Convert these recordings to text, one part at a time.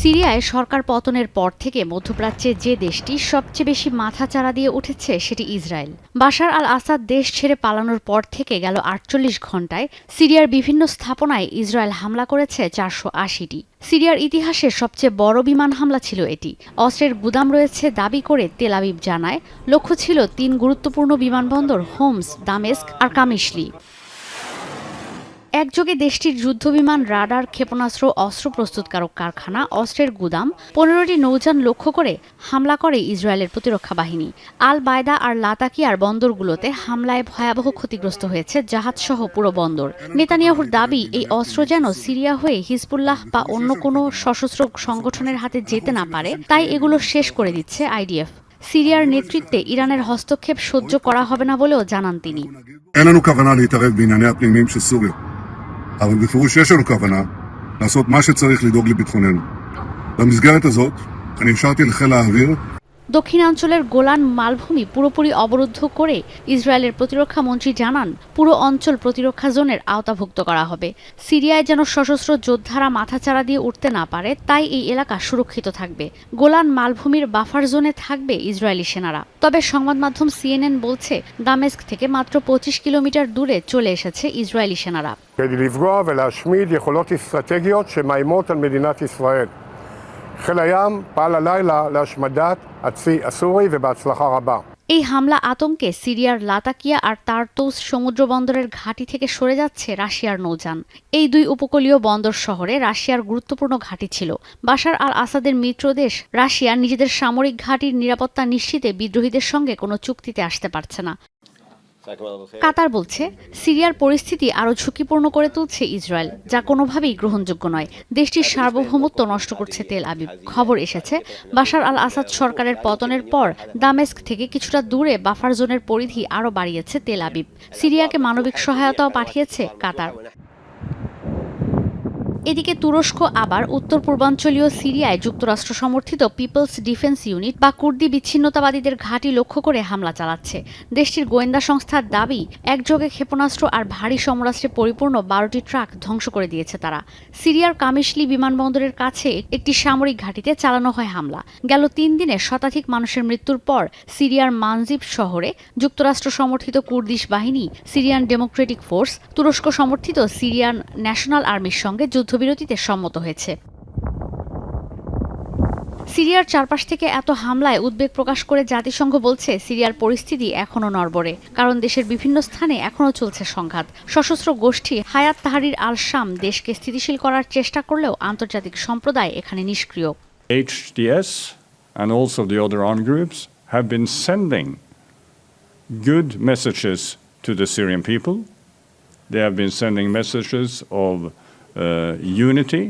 সিরিয়ায় সরকার পতনের পর থেকে মধ্যপ্রাচ্যে যে দেশটি সবচেয়ে বেশি মাথাচাড়া দিয়ে উঠেছে সেটি ইসরায়েল। বাশার আল আসাদ দেশ ছেড়ে পালানোর পর থেকে গেল ৪৮ ঘণ্টায় সিরিয়ার বিভিন্ন স্থাপনায় ইসরায়েল হামলা করেছে ৪৮০টি। সিরিয়ার ইতিহাসে সবচেয়ে বড় বিমান হামলা ছিল এটি। অস্ত্রের গুদাম রয়েছে দাবি করে তেল আবিব জানায়। লক্ষ্য ছিল ৩ গুরুত্বপূর্ণ বিমানবন্দর হোমস, দামেস্ক আর কামিশলি। একযোগে দেশটির যুদ্ধবিমান, রাডার, ক্ষেপণাস্ত্র, অস্ত্র প্রস্তুতকারক কারখানা, অস্ত্রের গুদাম, ১৫টি নৌযান লক্ষ্য করে হামলা করে ইসরায়েলের প্রতিরক্ষা বাহিনী। আল বায়দা আর লাতাকিয়ার বন্দরগুলোতে হামলায় ভয়াবহ ক্ষতিগ্রস্ত হয়েছে জাহাজসহ পুরো বন্দর। নেতানিয়াহুর দাবি, এই অস্ত্র যেন সিরিয়া হয়ে হিজবুল্লাহ বা অন্য কোনো সশস্ত্র সংগঠনের হাতে যেতে না পারে, তাই এগুলো শেষ করে দিচ্ছে আইডিএফ। সিরিয়ার নেতৃত্বে ইরানের হস্তক্ষেপ সহ্য করা হবে না বলেও জানান তিনি। אבל בפירוש יש לנו כוונה לעשות מה שצריך לדאוג לביטחוננו. במסגרת הזאת, אני השארתי לחיל האוויר দক্ষিণাঞ্চলের গোলান মালভূমি পুরোপুরি অবরুদ্ধ করে ইসরায়েলের প্রতিরক্ষা মন্ত্রী জানান, পুরো অঞ্চল প্রতিরক্ষা জোনের আওতাভুক্ত করা হবে। সিরিয়ায় যেন সশস্ত্র যোদ্ধারা মাথাচাড়া দিয়ে উঠতে না পারে, তাই এই এলাকা সুরক্ষিত থাকবে। গোলান মালভূমির বাফার জোনে থাকবে ইসরায়েলি সেনারা। তবে সংবাদ মাধ্যম CNN বলছে, দামেস্ক থেকে মাত্র ২৫ কিলোমিটার দূরে চলে এসেছে ইসরায়েলি সেনারা। כדי לפגוע ולהשמיד יכולות אסטרטגיות שמאיימות על מדינת ישראל. חיל הים פעל הלילה להשמדת הצי הסורי ובהצלחה רבה. এই হামলা আতঙ্কে সিরিয়ার লাতাকিয়া আর তারতুস সমুদ্র বন্দরের ঘাঁটি থেকে সরে যাচ্ছে রাশিয়ার নৌযান। এই দুই উপকূলীয় বন্দর শহরে রাশিয়ার গুরুত্বপূর্ণ ঘাঁটি ছিল। বাশার আল আসাদের মিত্র দেশ রাশিয়া নিজেদের সামরিক ঘাঁটির নিরাপত্তা নিশ্চিতে বিদ্রোহীদের সঙ্গে কোনো চুক্তিতে আসতে পারছে না। কাতার বলছে, সিরিয়ার পরিস্থিতি আরও ঝুঁকিপূর্ণ করে তুলছে ইসরায়েল, যা কোনোভাবেই গ্রহণযোগ্য নয়। দেশটির সার্বভৌমত্ব নষ্ট করছে তেল আবিব। খবর এসেছে, বাশার আল আসাদ সরকারের পতনের পর দামেস্ক থেকে কিছুটা দূরে বাফার জোনের পরিধি আরও বাড়িয়েছে তেল আবিব। সিরিয়াকে মানবিক সহায়তাও পাঠিয়েছে কাতার। এদিকে তুরস্ক আবার উত্তর পূর্বাঞ্চলীয় সিরিয়ায় যুক্তরাষ্ট্র সমর্থিত পিপলস ডিফেন্স ইউনিট বা কুর্দি বিচ্ছিন্নতাবাদীদের ঘাঁটি লক্ষ্য করে হামলা চালাচ্ছে। দেশটির গোয়েন্দা সংস্থার দাবি, একযোগে ক্ষেপণাস্ত্র আর ভারী সমরাস্ত্রে পরিপূর্ণ ১২টি ট্রাক ধ্বংস করে দিয়েছে তারা। সিরিয়ার কামিশলি বিমানবন্দরের কাছে একটি সামরিক ঘাঁটিতে চালানো হয় হামলা। গেল ৩ দিনে শতাধিক মানুষের মৃত্যুর পর সিরিয়ার মানজিব শহরে যুক্তরাষ্ট্র সমর্থিত কুর্দিশ বাহিনী, সিরিয়ান ডেমোক্রেটিক ফোর্স, তুরস্ক সমর্থিত সিরিয়ান ন্যাশনাল আর্মির সঙ্গে যুদ্ধবিরতিতে সম্মত হয়েছে। সিরিয়ার চারপাশ থেকে এত হামলায় উদ্বেগ প্রকাশ করে জাতিসংঘ বলছে, সিরিয়ার পরিস্থিতি এখনও নড়বড়ে, কারণ দেশের বিভিন্ন স্থানে এখনও চলছে সংঘাত। সশস্ত্র গোষ্ঠী হায়াত তাহরির আল শাম দেশকে স্থিতিশীল করার চেষ্টা করলেও আন্তর্জাতিক সম্প্রদায় এখানে নিষ্ক্রিয়। HTS and also the other armed groups have been sending good messages to the Syrian people. They have been sending messages of unity,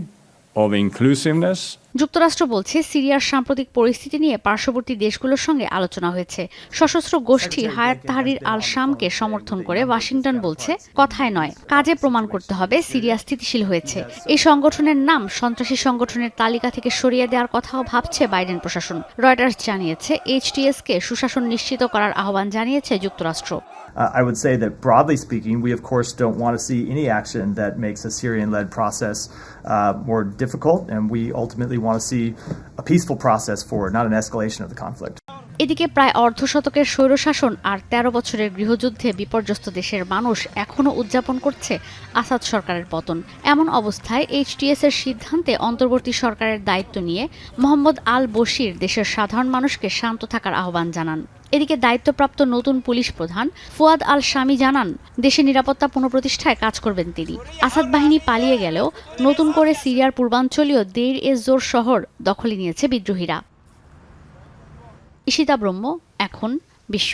of inclusiveness. যুক্তরাষ্ট্র বলছে, সিরিয়ার সাম্প্রতিক পরিস্থিতি নিয়ে পার্শ্ববর্তী দেশগুলোর সঙ্গে আলোচনা হয়েছে। সশস্ত্র গোষ্ঠী হায়াত তাহরির আল শামকে সমর্থন করে ওয়াশিংটন বলছে, কথায় নয়, কাজে প্রমাণ করতে হবে সিরিয়া স্থিতিশীল হয়েছে। এই সংগঠনের নাম সন্ত্রাসী সংগঠনের তালিকা থেকে সরিয়ে দেওয়ার কথাও ভাবছে বাইডেন প্রশাসন। রয়টার্স জানিয়েছে, HTS-কে সুশাসন নিশ্চিত করার আহ্বান জানিয়েছে যুক্তরাষ্ট্র। I would say that broadly speaking, we of course don't want to see any action that makes a Syrian-led process more difficult, and we ultimately want to see a peaceful process forward, not an escalation of the conflict. এদিকে প্রায় অর্ধশতকের স্বৈরশাসন আর ১৩ বছরের গৃহযুদ্ধে বিপর্যস্ত দেশের মানুষ এখনও উদযাপন করছে আসাদ সরকারের পতন। এমন অবস্থায় HTS-এর সিদ্ধান্তে অন্তর্বর্তী সরকারের দায়িত্ব নিয়ে মোহাম্মদ আল বশির দেশের সাধারণ মানুষকে শান্ত থাকার আহ্বান জানান। এদিকে দায়িত্বপ্রাপ্ত নতুন পুলিশ প্রধান ফুয়াদ আল শামি জানান, দেশের নিরাপত্তা পুনঃপ্রতিষ্ঠায় কাজ করবেন তিনি। আসাদ বাহিনী পালিয়ে গেলেও নতুন করে সিরিয়ার পূর্বাঞ্চলীয় দেইর এজ জোর শহর দখলে নিয়েছে বিদ্রোহীরা। ঈশিতা ব্রহ্ম, এখন বিশ্ব।